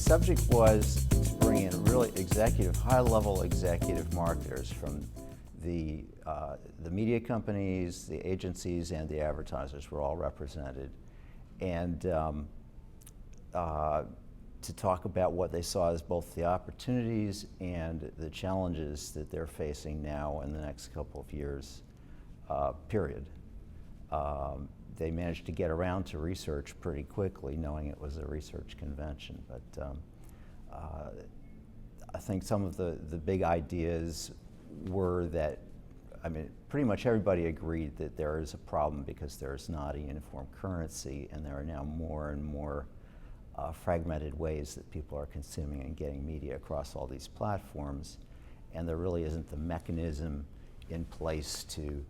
subject was to bring in really high-level executive marketers from the media companies, the agencies, and the advertisers were all represented, and to talk about what they saw as both the opportunities and the challenges that they're facing now in the next couple of years, period. They managed to get around to research pretty quickly, knowing it was a research convention. But I think some of the big ideas were that, I mean, pretty much everybody agreed that there is a problem because there's not a uniform currency, and there are now more and more fragmented ways that people are consuming and getting media across all these platforms, and there really isn't the mechanism in place to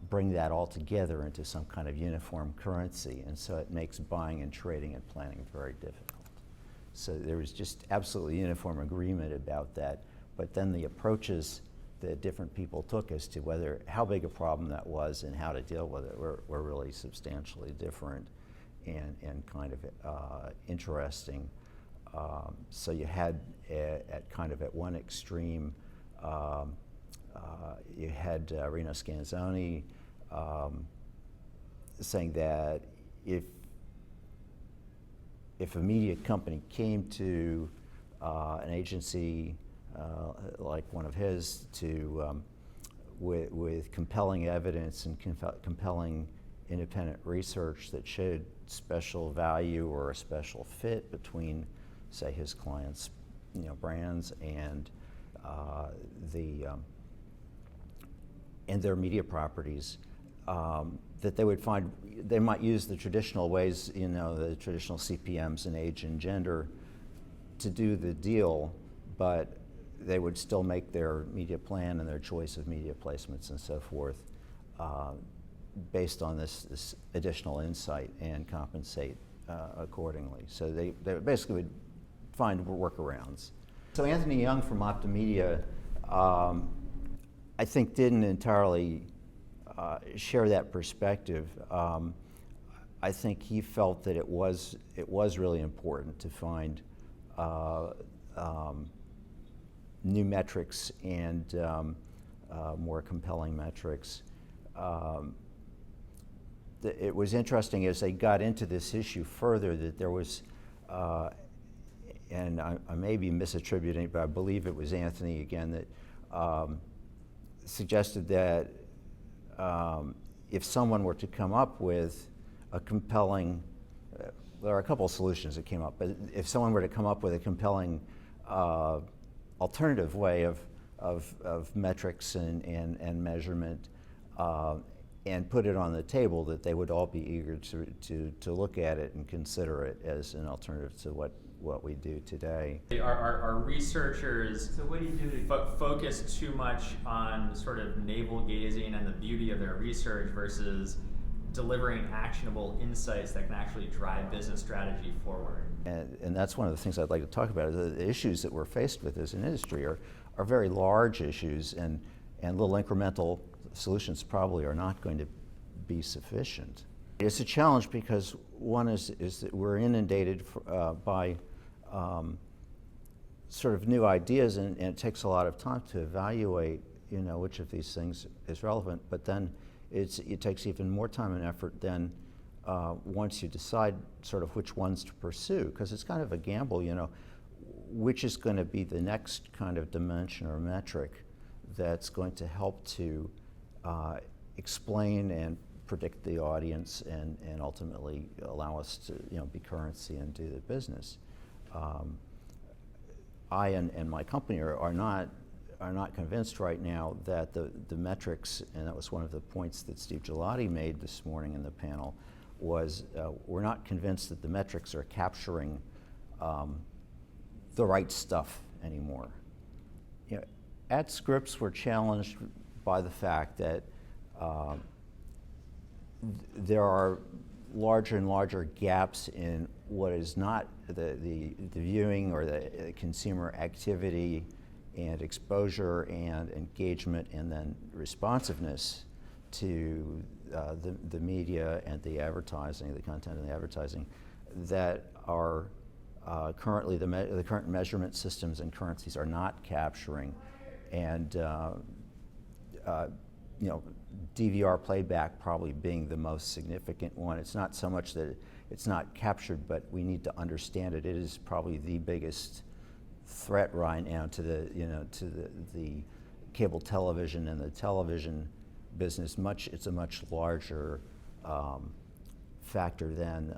bring that all together into some kind of uniform currency, and so it makes buying and trading and planning very difficult. So there was just absolutely uniform agreement about that, but then the approaches that different people took as to how big a problem that was and how to deal with it were really substantially different and kind of interesting. So you had at one extreme, you had Reno Scanzoni saying that if a media company came to an agency like one of his with compelling evidence and compelling independent research that showed special value or a special fit between, say, his clients' brands and their media properties, that they might use the traditional ways, the traditional CPMs and age and gender to do the deal, but they would still make their media plan and their choice of media placements and so forth based on this additional insight and compensate accordingly. So they basically would find workarounds. So Anthony Young from Optimedia, I think, didn't entirely share that perspective. I think he felt that it was really important to find new metrics and more compelling metrics. It was interesting as they got into this issue further that there was, and I may be misattributing it, but I believe it was Anthony again that suggested that if someone were to come up with a compelling, there are a couple of solutions that came up, but if someone were to come up with a compelling alternative way of metrics and measurement and put it on the table, that they would all be eager to look at it and consider it as an alternative to what we do today. Are researchers, so what do you do focus too much on sort of navel gazing and the beauty of their research versus delivering actionable insights that can actually drive business strategy forward? And that's one of the things I'd like to talk about. The issues that we're faced with as an industry are very large issues, and little incremental solutions probably are not going to be sufficient. It's a challenge because one is that we're inundated by sort of new ideas, and it takes a lot of time to evaluate, which of these things is relevant. But then it takes even more time and effort than once you decide sort of which ones to pursue, because it's kind of a gamble, which is going to be the next kind of dimension or metric that's going to help to explain and predict the audience and ultimately allow us to be currency and do the business. I and my company are not convinced right now that the metrics, and that was one of the points that Steve Gelati made this morning in the panel, was we're not convinced that the metrics are capturing the right stuff anymore. At Scripps, we're challenged by the fact that there are larger and larger gaps in what is not the viewing or the consumer activity and exposure and engagement and then responsiveness to the media and the advertising, the content and the advertising, that are currently the current measurement systems and currencies are not capturing, and DVR playback probably being the most significant one. It's not so much that it's not captured, but we need to understand it. It is probably the biggest threat right now to the cable television and the television business. It's a much larger factor than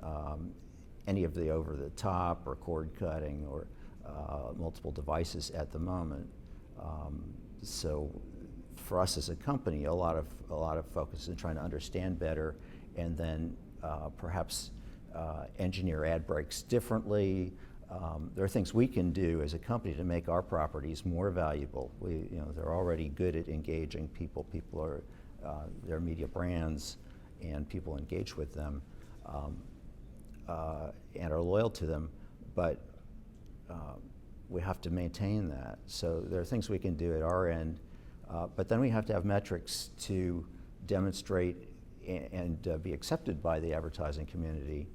any of the over-the-top or cord cutting or multiple devices at the moment. So for us as a company, a lot of focus in trying to understand better, and then perhaps engineer ad breaks differently. There are things we can do as a company to make our properties more valuable. They're already good at engaging people. People are their media brands, and people engage with them and are loyal to them. But we have to maintain that. So there are things we can do at our end, but then we have to have metrics to demonstrate and be accepted by the advertising community,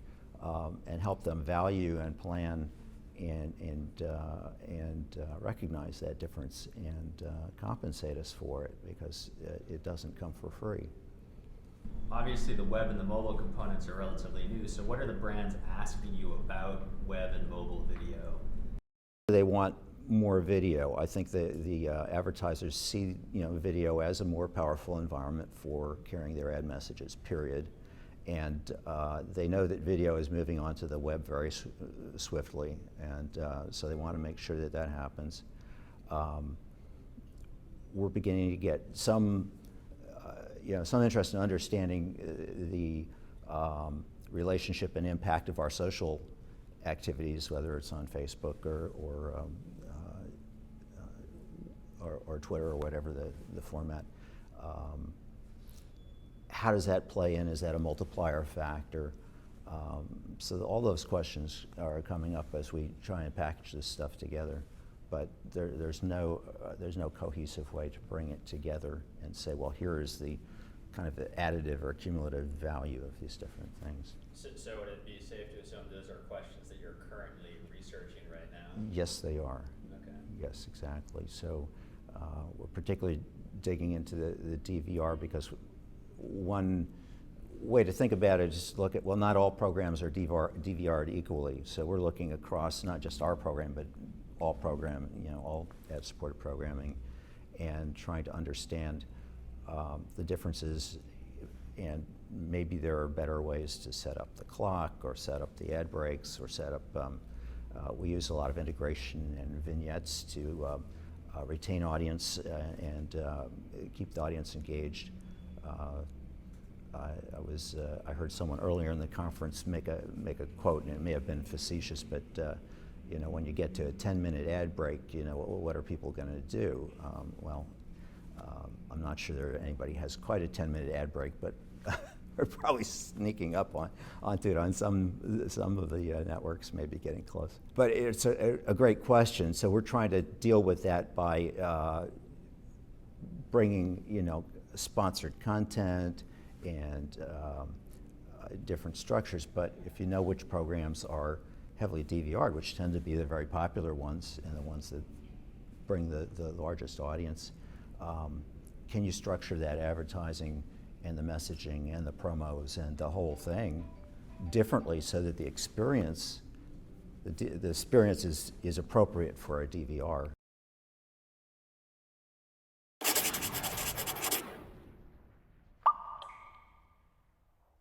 and help them value and plan and recognize that difference and compensate us for it, because it doesn't come for free. Obviously, the web and the mobile components are relatively new, so what are the brands asking you about web and mobile video? They want more video. I think the advertisers see video as a more powerful environment for carrying their ad messages, period. And they know that video is moving onto the web very swiftly, and so they want to make sure that that happens. We're beginning to get some interest in understanding the relationship and impact of our social activities, whether it's on Facebook or Twitter or whatever the format. How does that play in? Is that a multiplier factor? So all those questions are coming up as we try and package this stuff together. But there's no cohesive way to bring it together and say, well, here is the kind of the additive or cumulative value of these different things. So would it be safe to assume those are questions that you're currently researching right now? Yes, they are. Okay. Yes, exactly. So we're particularly digging into the DVR, because one way to think about it is look at, well, not all programs are DVR'd equally. So we're looking across not just our program, but all programming, all ad-supported programming, and trying to understand the differences, and maybe there are better ways to set up the clock or set up the ad breaks or set up, we use a lot of integration and vignettes to retain audience and keep the audience engaged. I heard someone earlier in the conference make a quote, and it may have been facetious, but when you get to a 10-minute ad break, what are people going to do? I'm not sure anybody has quite a 10-minute ad break, but we're probably sneaking up onto it on some of the networks, maybe getting close. But it's a great question. So we're trying to deal with that by bringing sponsored content and different structures. But if you know which programs are heavily DVR'd, which tend to be the very popular ones and the ones that bring the largest audience, can you structure that advertising and the messaging and the promos and the whole thing differently so that the experience is appropriate for a DVR?